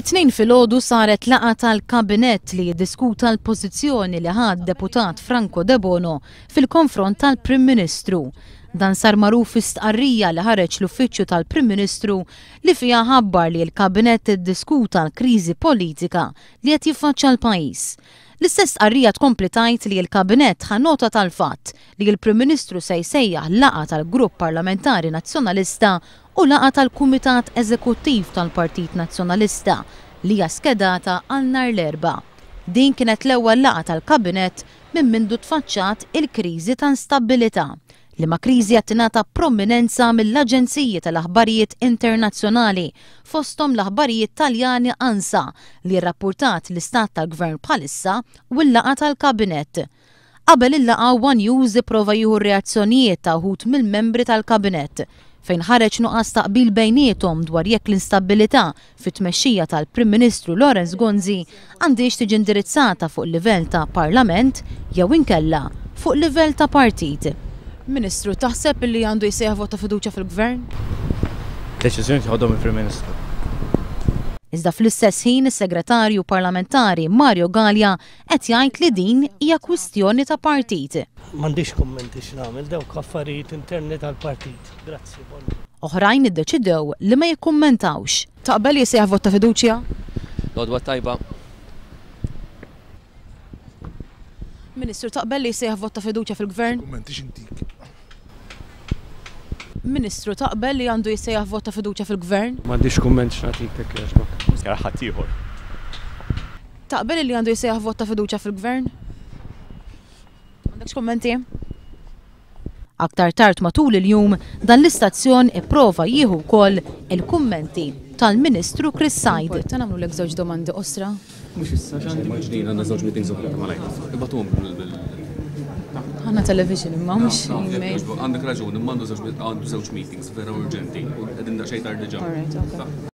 It-tnejn filgħodu saret laqgħa tal-kabinett li jiddiskuta l-pożizzjoni li ħadd deputat Franco De Bono fil-konfront tal-Prim Ministru. Dan sar magħruf fi stqarrija li ħareġ l-uffiċċju tal-Prim Ministru li fiha ħabbar li l-kabinett iddiskuta l-kriżi politika li qed jiffaċċja l-pajjiż. L-istess stqarrija tkompli tgħid li l-kabinett ħa nota tal-fatt li l-Prim Ministru se jsejjaħ laqgħa tal-Grupp Parlamentari Nazzjonalista u laqgħa tal-Kumitat Eżekuttiv tal-Partit Nazzjonalista li hija skedata għal nhar l-Erbgħa. Din kienet l-ewwel laqgħa tal-kabinett minn mindu tfaċċat il-kriżi ta' instabilità li ma' kriżi qed tingħata prominenza mill-aġenziji tal-aħbarijiet internazzjonali fosthom l-aħbarijiet Taljani ANSA li rrappurtat l-istat tal-Gvern bħalissa u l-laqgħa tal-kabinett. Qabel il-laqgħa One News ipprova jieħu reazzjonijiet ta' wħud mill-membri tal-kabinett fejn ħareġ nuqqas taqbil bejniethom dwar jekk l-instabilità fit-tmexxija tal-Prim Ministru Lorenz Gonzi għandix tiġi indirizzata fuq livell ta' Parlament jew inkella fuq livell ta' partit. Ministru, taħseb li għandu jsejjaħ vot ta' fiduċja fil-Gvern? Deċiżjoni tieħodhom il-Prim Ministru. Iżda fl-istess ħin is-Segretarju Parlamentari Mario Gallia qed jgħid li din hija kwistjoni ta' partit. M'għandix kummenti x'nagħmel dawk affarijiet interni tal-partit. Grazzi. Oħrajn iddeċidew li ma jikkummentawx. Taqbel jsejjaħ vot ta' fiduċja? Lodwa tajba. Ministru, taqbel li jsejjaħ vot ta' fiduċja fil-Gvern? Kummenti x'intik. Ministru, taqbel li għandu jsejjaħ vot ta' fiduċja fil-Gvern? M'għandix kumment x'nagħtik jogħġbok. Ħadd ieħor. Taqbel li għandu jsejjaħ vot ta' fiduċja fil-Gvern? M'għandekx kummenti? Aktar tard matul il-jum dan l-istazzjon ipprova jieħu wkoll il-kummenti tal-Ministru Chris Said. Ta' nagħmlu lek żewġ domandi osra. Mhux issa x'għandi maġdin għandna żewġ meetings oħra malajk. Ibatuhom Ħanna television imma mhux email. Għandek raġun, immandu żewġ meetings vera urġenti u qegħdin daqsxejn tard diġà.